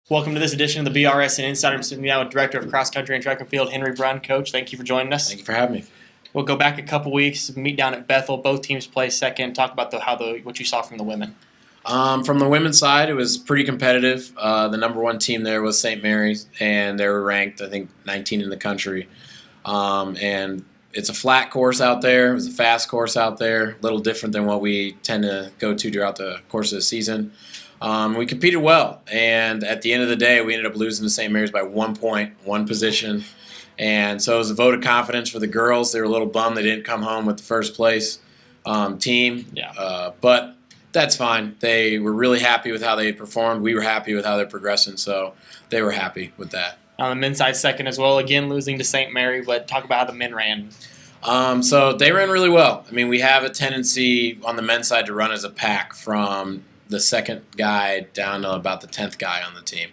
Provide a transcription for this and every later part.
Welcome to this edition of the BRSN Insider. I'm sitting down with Director of Cross Country and Track and Field, Henry Brun. Coach, thank you for joining us. Thank you for having me. We'll go back a couple weeks, meet down at Bethel. Both teams play second. Talk about what you saw from the women. From the women's side, it was pretty competitive. The number one team there was St. Mary's, and they were ranked, I think, 19 in the country. And it's a flat course out there. It was a fast course out there, a little different than what we tend to go to throughout the course of the season. We competed well, and at the end of the day, we ended up losing to St. Mary's by 1 point, one position. And so it was a vote of confidence for the girls. They were a little bummed they didn't come home with the first place team. Yeah. But that's fine. They were really happy with how they performed. We were happy with how they're progressing, so they were happy with that. On the men's side, second as well. Again, losing to St. Mary, but talk about how the men ran. So they ran really well. I mean, we have a tendency on the men's side to run as a pack from the second guy down to about the 10th guy on the team.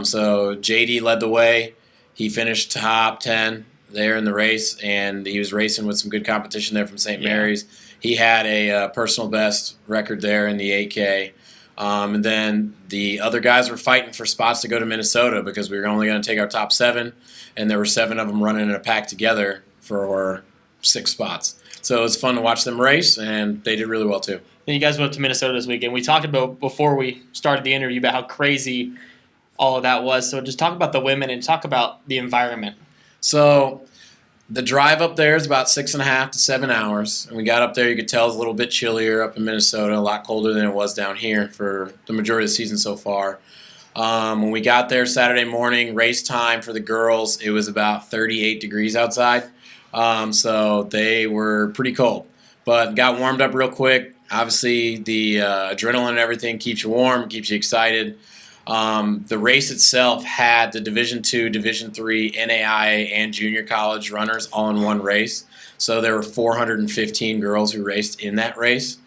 So JD led the way. He finished top 10 there in the race, and he was racing with some good competition there from St. Mary's. He had a personal best record there in the 8K. And then the other guys were fighting for spots to go to Minnesota because we were only going to take our top 7, and there were 7 of them running in a pack together for 6 spots. So it was fun to watch them race, and they did really well too. Then you guys went to Minnesota this weekend. We talked about before we started the interview about how crazy all of that was. So just talk about the women and talk about the environment. So the drive up there is about 6.5 to 7 hours. And we got up there, you could tell it's a little bit chillier up in Minnesota, a lot colder than it was down here for the majority of the season so far. When we got there Saturday morning, race time for the girls, it was about 38 degrees outside. So they were pretty cold, but got warmed up real quick. Obviously, the adrenaline and everything keeps you warm, keeps you excited. The race itself had the Division II, Division III, NAIA, and junior college runners all in one race. So there were 415 girls who raced in that race.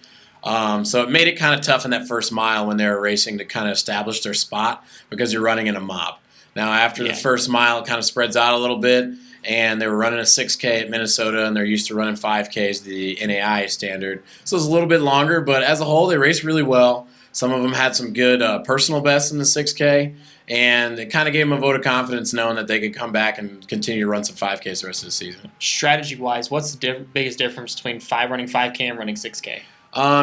So it made it kind of tough in that first mile when they were racing to kind of establish their spot because you're running in a mob. Now, after the first mile, it kind of spreads out a little bit. And they were running a 6K at Minnesota, and they're used to running 5Ks, the NAIA standard. So it was a little bit longer, but as a whole, they raced really well. Some of them had some good personal bests in the 6K, and it kind of gave them a vote of confidence knowing that they could come back and continue to run some 5Ks the rest of the season. Strategy-wise, what's the biggest difference between running 5K and running 6K?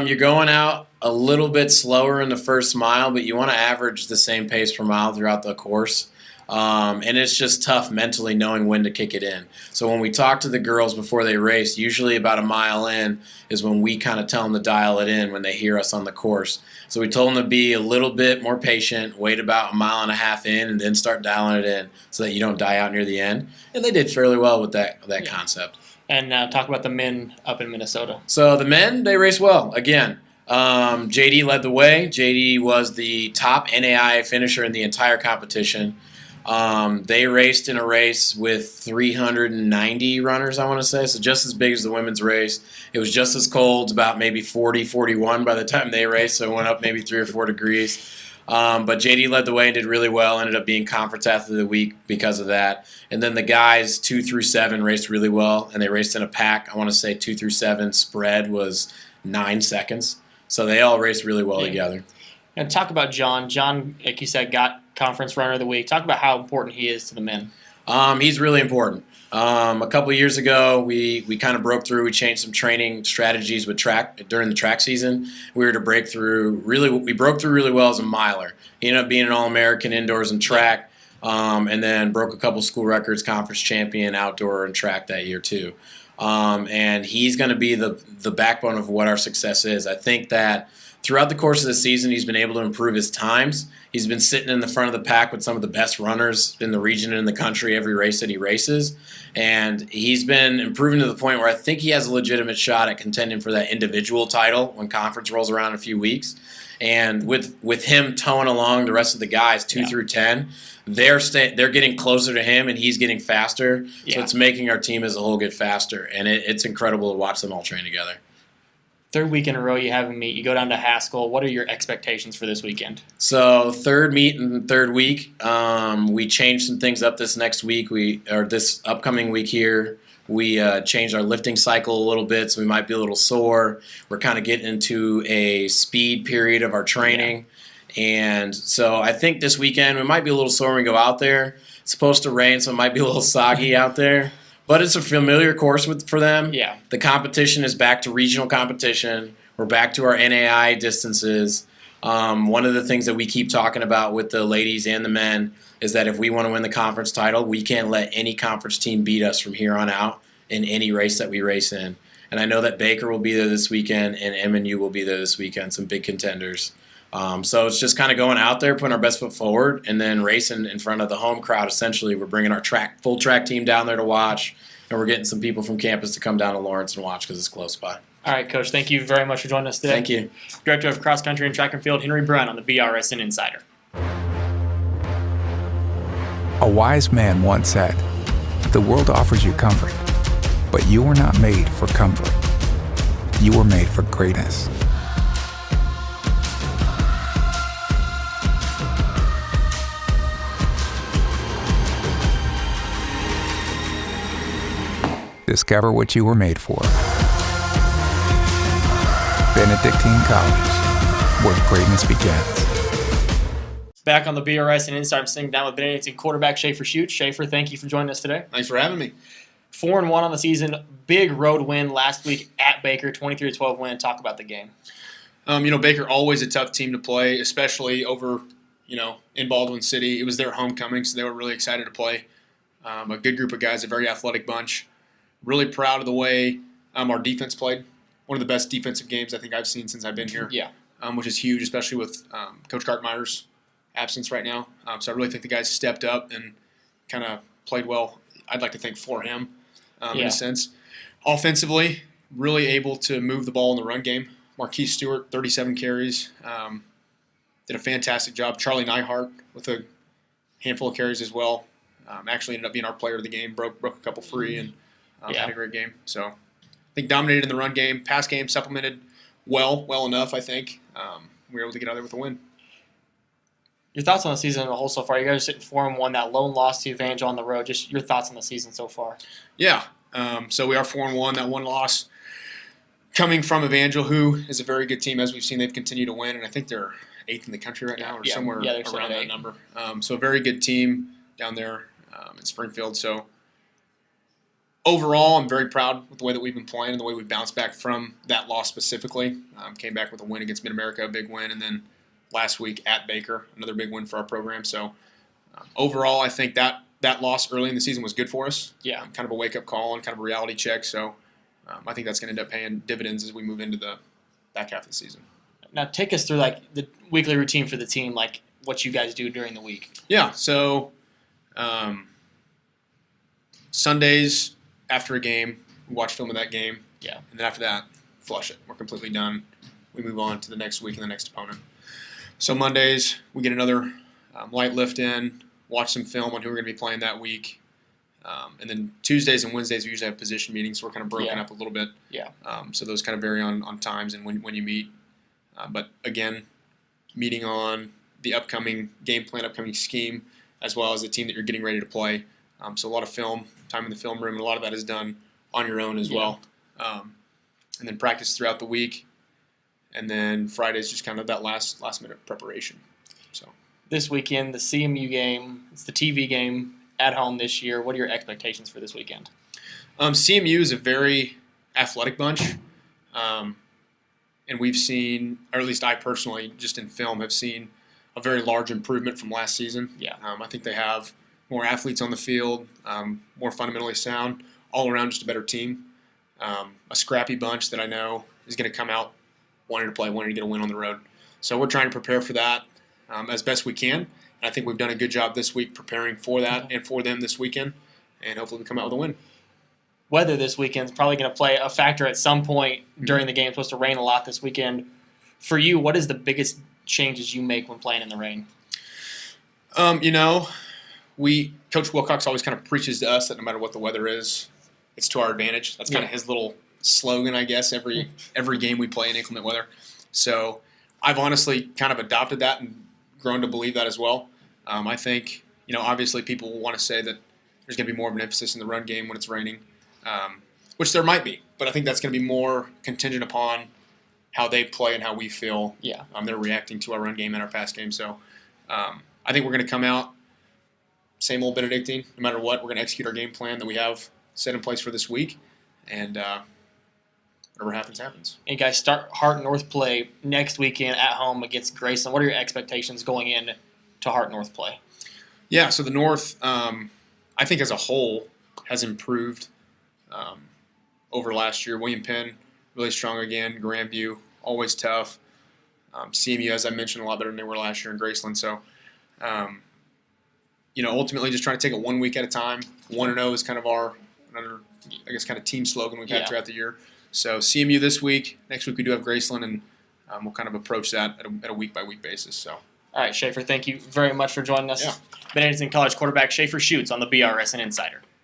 You're going out a little bit slower in the first mile, but you want to average the same pace per mile throughout the course. And it's just tough mentally knowing when to kick it in. So when we talk to the girls before they race, usually about a mile in is when we kind of tell them to dial it in when they hear us on the course. So we told them to be a little bit more patient, wait about 1.5 miles in, and then start dialing it in so that you don't die out near the end. And they did fairly well with that concept. And talk about the men up in Minnesota. So the men, they raced well. Again, JD led the way. JD was the top NAIA finisher in the entire competition. They raced in a race with 390 runners, I want to say, so just as big as the women's race. It was just as cold, about maybe 40, 41 by the time they raced, so it went up maybe 3 or 4 degrees. But JD led the way and did really well, ended up being Conference Athlete of the Week because of that. And then the guys 2 through 7 raced really well, and they raced in a pack. I want to say 2 through 7 spread was 9 seconds. So they all raced really well together. And talk about John. John, like you said, got Conference Runner of the Week. Talk about how important he is to the men. He's really important. A couple of years ago, we kind of broke through. We changed some training strategies with track during the track season. We were to break through. We broke through really well as a miler. He ended up being an All-American indoors and track, and then broke a couple school records, conference champion outdoor and track that year too. And he's going to be the backbone of what our success is. I think that throughout the course of the season, he's been able to improve his times. He's been sitting in the front of the pack with some of the best runners in the region and in the country every race that he races. And he's been improving to the point where I think he has a legitimate shot at contending for that individual title when conference rolls around in a few weeks. And with him towing along the rest of the guys 2 through 10, they're getting closer to him and he's getting faster. So it's making our team as a whole get faster. And it's incredible to watch them all train together. Third week in a row you have him meet. You go down to Haskell. What are your expectations for this weekend? So third meet and third week. We changed some things up this next week. This upcoming week here. We changed our lifting cycle a little bit, so we might be a little sore. We're kind of getting into a speed period of our training. And so I think this weekend it might be a little sore when we go out there. It's supposed to rain, so it might be a little soggy out there. But it's a familiar course for them. Yeah. The competition is back to regional competition. We're back to our NAI distances. One of the things that we keep talking about with the ladies and the men is that if we want to win the conference title, we can't let any conference team beat us from here on out in any race that we race in. And I know that Baker will be there this weekend and MNU will be there this weekend, some big contenders. So it's just kind of going out there, putting our best foot forward, and then racing in front of the home crowd. Essentially, we're bringing our full track team down there to watch, and we're getting some people from campus to come down to Lawrence and watch because it's close by. All right, Coach. Thank you very much for joining us today. Thank you. Director of Cross Country and Track and Field, Henry Brun, on the BRSN Insider. A wise man once said, "The world offers you comfort, but you were not made for comfort. You were made for greatness." Discover what you were made for. Benedictine College, where greatness begins. Back on the BRSN Insider, I'm sitting down with Benedictine quarterback Shaefer Schuetz. Shaefer, thank you for joining us today. Thanks for having me. 4-1 on the season. Big road win last week at Baker, 23-12 win. Talk about the game. Baker, always a tough team to play, especially over, in Baldwin City. It was their homecoming, so they were really excited to play. A good group of guys, a very athletic bunch. Really proud of the way our defense played. One of the best defensive games I think I've seen since I've been here. Yeah. Which is huge, especially with Coach Gartmeyer's absence right now. So I really think the guys stepped up and kind of played well. I'd like to think for him in a sense. Offensively, really able to move the ball in the run game. Marquise Stewart, 37 carries. Did a fantastic job. Charlie Neihart with a handful of carries as well. Actually ended up being our player of the game. Broke a couple free and had a great game. So I think dominated in the run game. Pass game supplemented well enough, I think. We were able to get out there with a win. Your thoughts on the season as a whole so far? You guys are sitting 4-1, that lone loss to Evangel on the road. Just your thoughts on the season so far. Yeah. So we are 4-1. That one loss coming from Evangel, who is a very good team. As we've seen, they've continued to win, and I think they're 8th in the country right now or somewhere around that number. So a very good team down there in Springfield. So overall, I'm very proud with the way that we've been playing and the way we bounced back from that loss specifically. Came back with a win against Mid-America, a big win, and then last week at Baker, another big win for our program. So overall, I think that loss early in the season was good for us. Yeah. Kind of a wake-up call and kind of a reality check. So I think that's going to end up paying dividends as we move into the back half of the season. Now take us through the weekly routine for the team, what you guys do during the week. Yeah, so Sundays after a game, we watch film of that game. Yeah. And then after that, flush it. We're completely done. We move on to the next week and the next opponent. So Mondays, we get another light lift in, watch some film on who we're going to be playing that week. And then Tuesdays and Wednesdays, we usually have position meetings, so we're kind of broken up a little bit. Yeah. So those kind of vary on times and when you meet. But again, meeting on the upcoming game plan, upcoming scheme, as well as the team that you're getting ready to play. So a lot of film, time in the film room, and a lot of that is done on your own as well. And then practice throughout the week. And then Friday's just kind of that last minute preparation. So this weekend, the CMU game, it's the TV game at home this year. What are your expectations for this weekend? CMU is a very athletic bunch. And we've seen, or at least I personally, just in film, have seen a very large improvement from last season. Yeah. I think they have more athletes on the field, more fundamentally sound, all around just a better team. A scrappy bunch that I know is going to come out wanting to play, wanting to get a win on the road. So we're trying to prepare for that as best we can. And I think we've done a good job this week preparing for that and for them this weekend. And hopefully we come out with a win. Weather this weekend is probably going to play a factor at some point during the game. It's supposed to rain a lot this weekend. For you, what is the biggest changes you make when playing in the rain? Coach Wilcox always kind of preaches to us that no matter what the weather is, it's to our advantage. That's kind of his little slogan, I guess, every game we play in inclement weather. So I've honestly kind of adopted that and grown to believe that as well. I think, obviously people will want to say that there's going to be more of an emphasis in the run game when it's raining, which there might be. But I think that's going to be more contingent upon how they play and how we feel. Yeah. They're reacting to our run game and our pass game. So I think we're going to come out same old Benedictine. No matter what, we're going to execute our game plan that we have set in place for this week, and whatever happens, happens. And you guys start Hart North play next weekend at home against Graceland. What are your expectations going in to Hart North play? Yeah, so the North, I think as a whole, has improved over last year. William Penn, really strong again. Grandview, always tough. CMU, as I mentioned, a lot better than they were last year in Graceland. So, ultimately just trying to take it 1 week at a time. 1-0 is kind of our kind of team slogan we've had throughout the year. So CMU this week. Next week we do have Graceland, and we'll kind of approach that at a week-by-week basis. So. All right, Shaefer, thank you very much for joining us. Yeah. Benedictine College quarterback Shaefer Schuetz on the BRSN Insider.